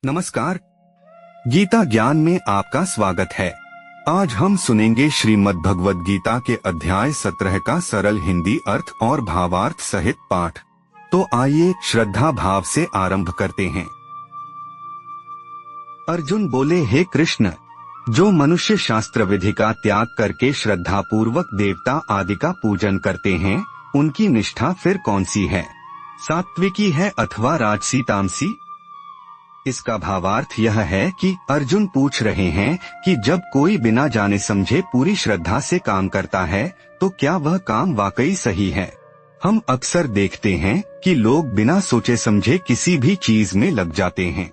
नमस्कार। गीता ज्ञान में आपका स्वागत है। आज हम सुनेंगे श्रीमद् भगवद गीता के अध्याय 17 का सरल हिंदी अर्थ और भावार्थ सहित पाठ। तो आइए श्रद्धा भाव से आरंभ करते हैं। अर्जुन बोले, हे कृष्ण, जो मनुष्य शास्त्र विधि का त्याग करके श्रद्धा पूर्वक देवता आदि का पूजन करते हैं, उनकी निष्ठा फिर कौन सी है? सात्विकी है अथवा राजसी तामसी? इसका भावार्थ यह है कि अर्जुन पूछ रहे हैं कि जब कोई बिना जाने समझे पूरी श्रद्धा से काम करता है तो क्या वह काम वाकई सही है? हम अक्सर देखते हैं कि लोग बिना सोचे समझे किसी भी चीज में लग जाते हैं।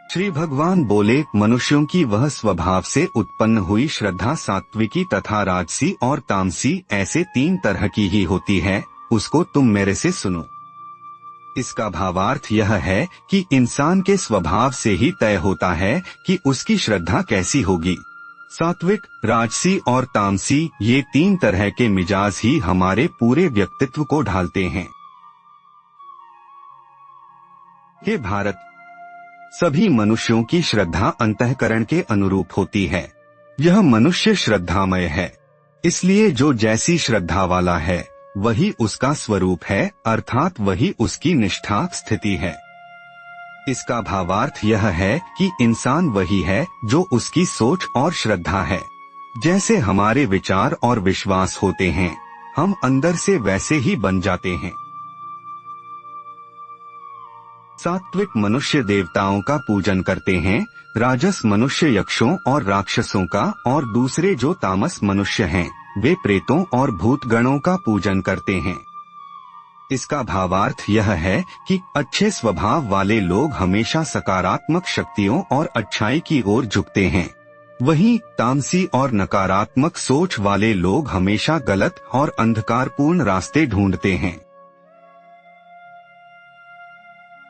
श्री भगवान बोले, मनुष्यों की वह स्वभाव से उत्पन्न हुई श्रद्धा सात्विकी तथा राजसी और तामसी ऐसे 3 तरह की ही होती है, उसको तुम मेरे से सुनो। इसका भावार्थ यह है कि इंसान के स्वभाव से ही तय होता है कि उसकी श्रद्धा कैसी होगी। सात्विक, राजसी और तामसी ये 3 तरह के मिजाज ही हमारे पूरे व्यक्तित्व को ढालते हैं। हे भारत, सभी मनुष्यों की श्रद्धा अंतःकरण के अनुरूप होती है। यह मनुष्य श्रद्धामय है, इसलिए जो जैसी श्रद्धा वाला है वही उसका स्वरूप है, अर्थात वही उसकी निष्ठा स्थिति है। इसका भावार्थ यह है कि इंसान वही है जो उसकी सोच और श्रद्धा है। जैसे हमारे विचार और विश्वास होते हैं, हम अंदर से वैसे ही बन जाते हैं। सात्विक मनुष्य देवताओं का पूजन करते हैं, राजस मनुष्य यक्षों और राक्षसों का, और दूसरे जो तामस मनुष्य हैं वे प्रेतों और भूतगणों का पूजन करते हैं। इसका भावार्थ यह है कि अच्छे स्वभाव वाले लोग हमेशा सकारात्मक शक्तियों और अच्छाई की ओर झुकते हैं, वहीं तामसी और नकारात्मक सोच वाले लोग हमेशा गलत और अंधकारपूर्ण रास्ते ढूंढते हैं।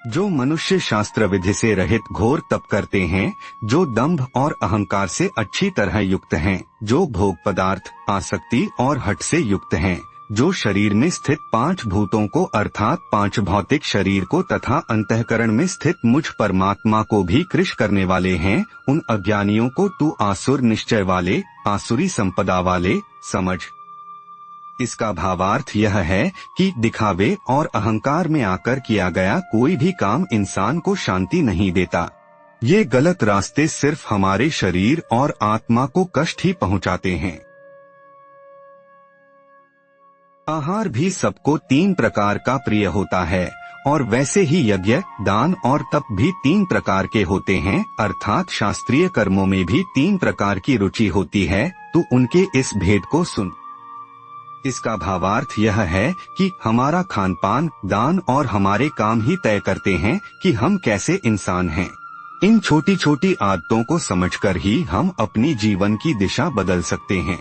जो मनुष्य शास्त्र विधि से रहित घोर तप करते हैं, जो दंभ और अहंकार से अच्छी तरह युक्त हैं, जो भोग पदार्थ, आसक्ति और हठ से युक्त हैं, जो शरीर में स्थित 5 भूतों को अर्थात 5 भौतिक शरीर को तथा अंतःकरण में स्थित मुझ परमात्मा को भी कृश करने वाले हैं, उन अज्ञानियों को तू आसुर निश्चय वाले, आसुरी संपदा वाले समझ। इसका भावार्थ यह है कि दिखावे और अहंकार में आकर किया गया कोई भी काम इंसान को शांति नहीं देता। ये गलत रास्ते सिर्फ हमारे शरीर और आत्मा को कष्ट ही पहुंचाते हैं। आहार भी सबको 3 प्रकार का प्रिय होता है, और वैसे ही यज्ञ, दान और तप भी 3 प्रकार के होते हैं, अर्थात शास्त्रीय कर्मों में भी 3 प्रकार की रुचि होती है। तो उनके इस भेद को सुन। इसका भावार्थ यह है कि हमारा खान पान, दान और हमारे काम ही तय करते हैं कि हम कैसे इंसान हैं। इन छोटी छोटी आदतों को समझकर ही हम अपनी जीवन की दिशा बदल सकते हैं।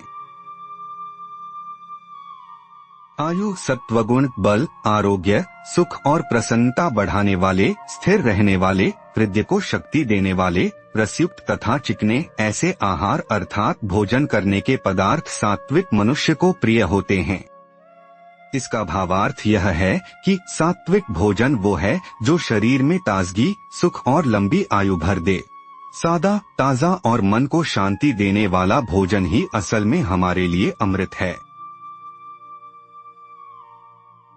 आयु, सत्वगुण, बल, आरोग्य, सुख और प्रसन्नता बढ़ाने वाले, स्थिर रहने वाले, हृदय को शक्ति देने वाले, रसयुक्त तथा चिकने ऐसे आहार अर्थात भोजन करने के पदार्थ सात्विक मनुष्य को प्रिय होते हैं। इसका भावार्थ यह है कि सात्विक भोजन वो है जो शरीर में ताजगी, सुख और लंबी आयु भर दे। सादा, ताजा और मन को शांति देने वाला भोजन ही असल में हमारे लिए अमृत है।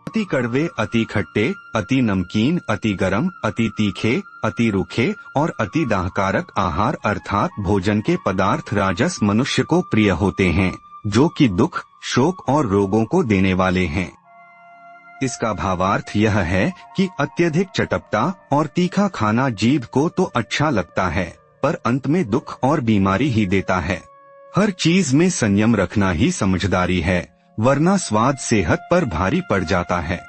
अति कड़वे, अति खट्टे, अति नमकीन, अति गरम, अति तीखे, अति रूखे और अति दाहकारक आहार अर्थात भोजन के पदार्थ राजस मनुष्य को प्रिय होते हैं, जो कि दुख, शोक और रोगों को देने वाले हैं। इसका भावार्थ यह है कि अत्यधिक चटपटा और तीखा खाना जीभ को तो अच्छा लगता है, पर अंत में दुख और बीमारी ही देता है। हर चीज में संयम रखना ही समझदारी है, वरना स्वाद सेहत पर भारी पड़ जाता है।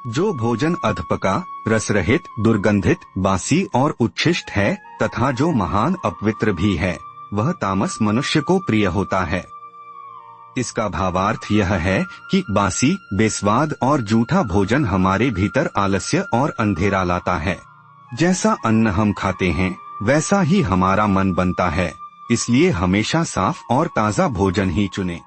जो भोजन अधपका, रसरहित, दुर्गंधित, बासी और उच्छिष्ट है तथा जो महान अपवित्र भी है, वह तामस मनुष्य को प्रिय होता है। इसका भावार्थ यह है कि बासी, बेस्वाद और जूठा भोजन हमारे भीतर आलस्य और अंधेरा लाता है। जैसा अन्न हम खाते हैं वैसा ही हमारा मन बनता है, इसलिए हमेशा साफ और ताजा भोजन ही चुनें।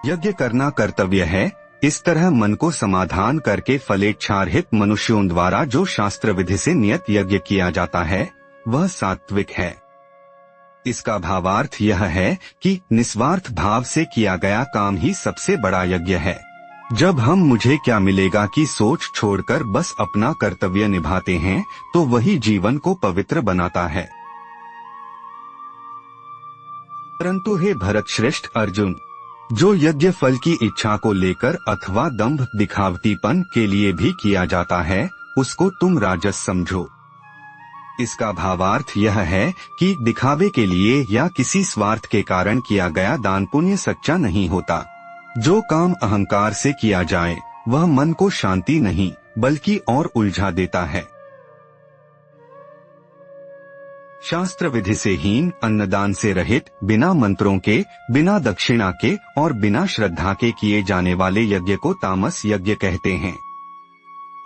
यज्ञ करना कर्तव्य है, इस तरह मन को समाधान करके फलेच्छारहित मनुष्यों द्वारा जो शास्त्र विधि से नियत यज्ञ किया जाता है वह सात्विक है। इसका भावार्थ यह है कि निस्वार्थ भाव से किया गया काम ही सबसे बड़ा यज्ञ है। जब हम मुझे क्या मिलेगा की सोच छोड़कर बस अपना कर्तव्य निभाते हैं तो वही जीवन को पवित्र बनाता है। परंतु हे भरत श्रेष्ठ अर्जुन, जो यज्ञ फल की इच्छा को लेकर अथवा दंभ दिखावटीपन के लिए भी किया जाता है उसको तुम राजस समझो। इसका भावार्थ यह है कि दिखावे के लिए या किसी स्वार्थ के कारण किया गया दान पुण्य सच्चा नहीं होता। जो काम अहंकार से किया जाए वह मन को शांति नहीं बल्कि और उलझा देता है। शास्त्र विधि से हीन, अन्नदान से रहित, बिना मंत्रों के, बिना दक्षिणा के और बिना श्रद्धा के किए जाने वाले यज्ञ को तामस यज्ञ कहते हैं।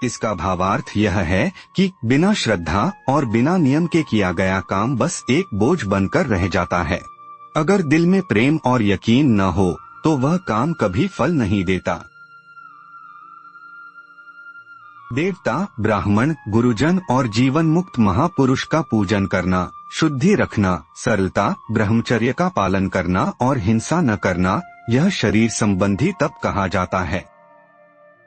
इसका भावार्थ यह है कि बिना श्रद्धा और बिना नियम के किया गया काम बस एक बोझ बनकर रह जाता है। अगर दिल में प्रेम और यकीन न हो तो वह काम कभी फल नहीं देता। देवता, ब्राह्मण, गुरुजन और जीवन मुक्त महापुरुष का पूजन करना, शुद्धि रखना, सरलता, ब्रह्मचर्य का पालन करना और हिंसा न करना, यह शरीर संबंधी तप कहा जाता है।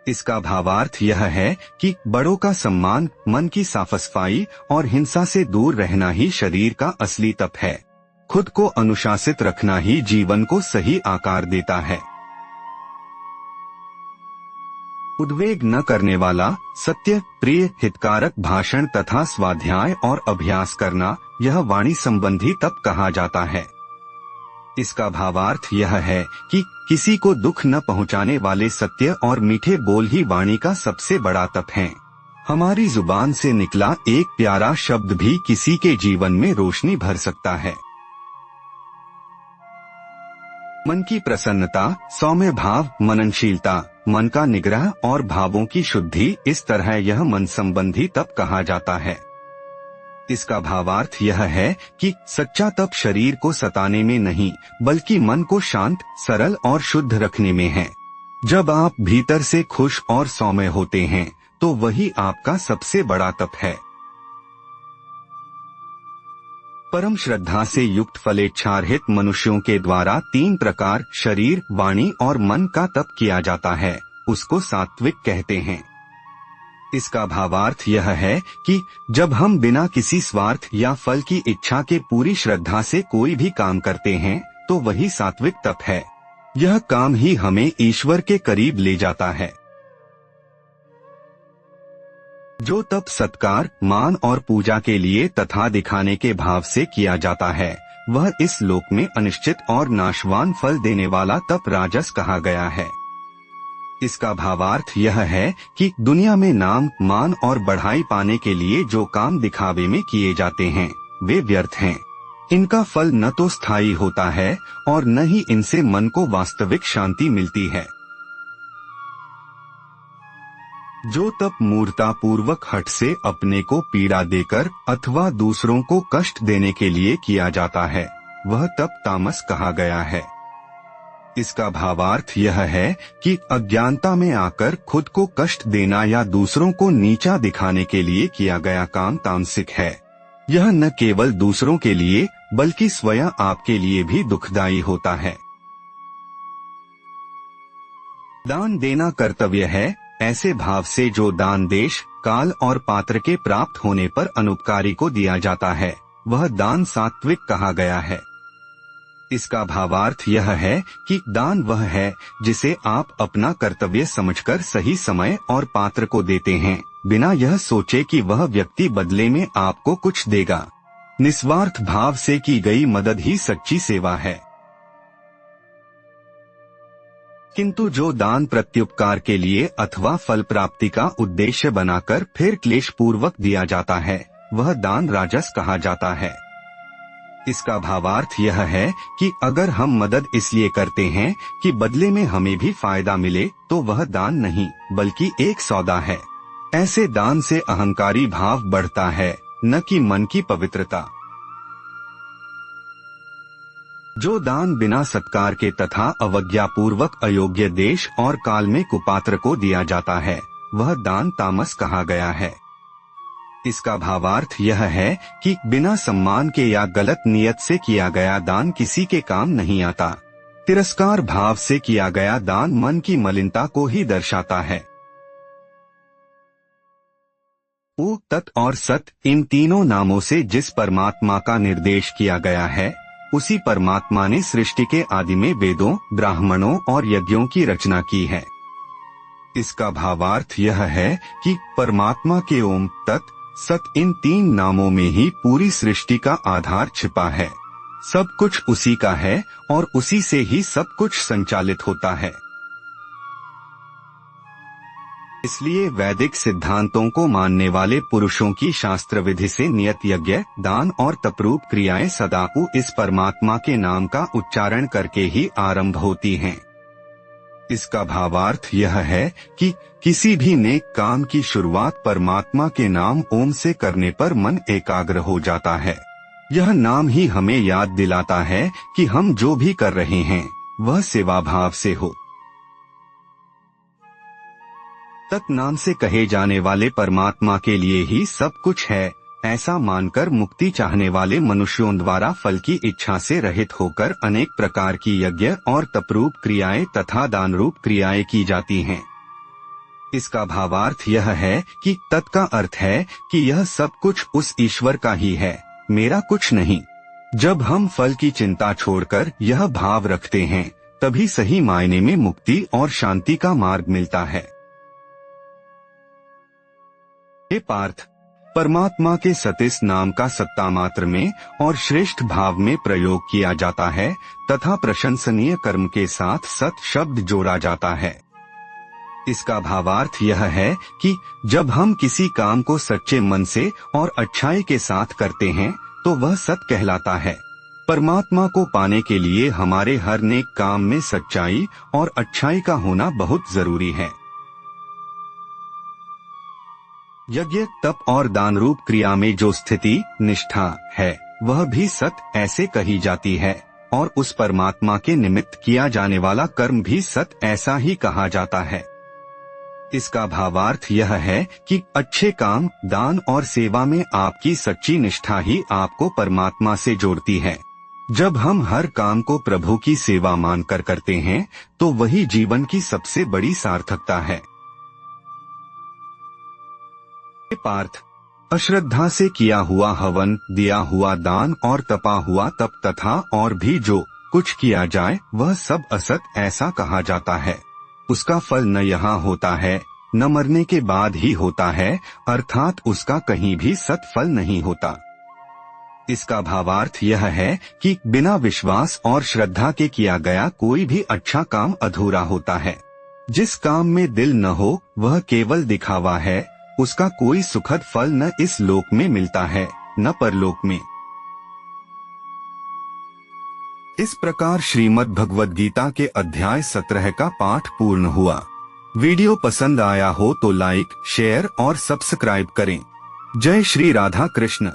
इसका भावार्थ यह है कि बड़ों का सम्मान, मन की साफ-सफाई और हिंसा से दूर रहना ही शरीर का असली तप है। खुद को अनुशासित रखना ही जीवन को सही आकार देता है। उद्वेग न करने वाला, सत्य, प्रिय, हितकारक भाषण तथा स्वाध्याय और अभ्यास करना, यह वाणी संबंधी तप कहा जाता है। इसका भावार्थ यह है कि किसी को दुख न पहुंचाने वाले सत्य और मीठे बोल ही वाणी का सबसे बड़ा तप है। हमारी जुबान से निकला एक प्यारा शब्द भी किसी के जीवन में रोशनी भर सकता है। मन की प्रसन्नता, सौम्य भाव, मननशीलता, मन का निग्रह और भावों की शुद्धि, इस तरह यह मन संबंधी तप कहा जाता है। इसका भावार्थ यह है कि सच्चा तप शरीर को सताने में नहीं बल्कि मन को शांत, सरल और शुद्ध रखने में है। जब आप भीतर से खुश और सौम्य होते हैं तो वही आपका सबसे बड़ा तप है। परम श्रद्धा से युक्त फलेच्छारहित मनुष्यों के द्वारा 3 प्रकार शरीर, वाणी और मन का तप किया जाता है, उसको सात्विक कहते हैं। इसका भावार्थ यह है कि जब हम बिना किसी स्वार्थ या फल की इच्छा के पूरी श्रद्धा से कोई भी काम करते हैं तो वही सात्विक तप है। यह काम ही हमें ईश्वर के करीब ले जाता है। जो तप सत्कार, मान और पूजा के लिए तथा दिखाने के भाव से किया जाता है वह इस लोक में अनिश्चित और नाशवान फल देने वाला तप राजस कहा गया है। इसका भावार्थ यह है कि दुनिया में नाम, मान और बढ़ाई पाने के लिए जो काम दिखावे में किए जाते हैं वे व्यर्थ हैं। इनका फल न तो स्थायी होता है और न ही इनसे मन को वास्तविक शांति मिलती है। जो तप मूर्ता पूर्वक हठ से अपने को पीड़ा देकर अथवा दूसरों को कष्ट देने के लिए किया जाता है वह तप तामस कहा गया है। इसका भावार्थ यह है कि अज्ञानता में आकर खुद को कष्ट देना या दूसरों को नीचा दिखाने के लिए किया गया काम तामसिक है। यह न केवल दूसरों के लिए बल्कि स्वयं आपके लिए भी दुखदायी होता है। दान देना कर्तव्य है, ऐसे भाव से जो दान देश, काल और पात्र के प्राप्त होने पर अनुपकारी को दिया जाता है वह दान सात्विक कहा गया है। इसका भावार्थ यह है कि दान वह है जिसे आप अपना कर्तव्य समझकर सही समय और पात्र को देते हैं, बिना यह सोचे कि वह व्यक्ति बदले में आपको कुछ देगा। निस्वार्थ भाव से की गई मदद ही सच्ची सेवा है। किंतु जो दान प्रत्युपकार के लिए अथवा फल प्राप्ति का उद्देश्य बनाकर फिर क्लेश पूर्वक दिया जाता है वह दान राजस कहा जाता है। इसका भावार्थ यह है कि अगर हम मदद इसलिए करते हैं कि बदले में हमें भी फायदा मिले तो वह दान नहीं बल्कि एक सौदा है। ऐसे दान से अहंकारी भाव बढ़ता है, न कि मन की पवित्रता। जो दान बिना सत्कार के तथा अवज्ञापूर्वक अयोग्य देश और काल में कुपात्र को दिया जाता है, वह दान तामस कहा गया है। इसका भावार्थ यह है कि बिना सम्मान के या गलत नियत से किया गया दान किसी के काम नहीं आता। तिरस्कार भाव से किया गया दान मन की मलिनता को ही दर्शाता है। उ, तत् और सत, इन तीनों नामों से जिस परमात्मा का निर्देश किया गया है, उसी परमात्मा ने सृष्टि के आदि में वेदों, ब्राह्मणों और यज्ञों की रचना की है। इसका भावार्थ यह है कि परमात्मा के ओम, तत्, सत इन तीन नामों में ही पूरी सृष्टि का आधार छिपा है। सब कुछ उसी का है और उसी से ही सब कुछ संचालित होता है। इसलिए वैदिक सिद्धांतों को मानने वाले पुरुषों की शास्त्र विधि से नियत यज्ञ, दान और तपरूप क्रियाएं सदा इस परमात्मा के नाम का उच्चारण करके ही आरंभ होती हैं। इसका भावार्थ यह है कि किसी भी नेक काम की शुरुआत परमात्मा के नाम ओम से करने पर मन एकाग्र हो जाता है। यह नाम ही हमें याद दिलाता है कि हम जो भी कर रहे हैं वह सेवा भाव से हो। तत् नाम से कहे जाने वाले परमात्मा के लिए ही सब कुछ है, ऐसा मानकर मुक्ति चाहने वाले मनुष्यों द्वारा फल की इच्छा से रहित होकर अनेक प्रकार की यज्ञ और तपरूप क्रियाएं तथा दान रूप क्रियाएं की जाती हैं। इसका भावार्थ यह है कि तत् का अर्थ है कि यह सब कुछ उस ईश्वर का ही है, मेरा कुछ नहीं। जब हम फल की चिंता छोड़कर यह भाव रखते हैं, तभी सही मायने में मुक्ति और शांति का मार्ग मिलता है। हे पार्थ, परमात्मा के सतिस नाम का सत्ता मात्र में और श्रेष्ठ भाव में प्रयोग किया जाता है तथा प्रशंसनीय कर्म के साथ सत शब्द जोड़ा जाता है। इसका भावार्थ यह है कि जब हम किसी काम को सच्चे मन से और अच्छाई के साथ करते हैं तो वह सत कहलाता है। परमात्मा को पाने के लिए हमारे हर नेक काम में सच्चाई और अच्छाई का होना बहुत जरूरी है। यज्ञ, तप और दान रूप क्रिया में जो स्थिति, निष्ठा है, वह भी सत ऐसे कही जाती है और उस परमात्मा के निमित्त किया जाने वाला कर्म भी सत ऐसा ही कहा जाता है। इसका भावार्थ यह है कि अच्छे काम, दान और सेवा में आपकी सच्ची निष्ठा ही आपको परमात्मा से जोड़ती है। जब हम हर काम को प्रभु की सेवा मानकर करते हैं तो वही जीवन की सबसे बड़ी सार्थकता है। पार्थ, अश्रद्धा से किया हुआ हवन, दिया हुआ दान और तपा हुआ तप तथा और भी जो कुछ किया जाए वह सब असत ऐसा कहा जाता है। उसका फल न यहाँ होता है न मरने के बाद ही होता है, अर्थात उसका कहीं भी सत फल नहीं होता। इसका भावार्थ यह है कि बिना विश्वास और श्रद्धा के किया गया कोई भी अच्छा काम अधूरा होता है। जिस काम में दिल न हो वह केवल दिखावा है, उसका कोई सुखद फल न इस लोक में मिलता है न परलोक में। इस प्रकार श्रीमद् भगवद गीता के अध्याय 17 का पाठ पूर्ण हुआ। वीडियो पसंद आया हो तो लाइक, शेयर और सब्सक्राइब करें। जय श्री राधा कृष्ण।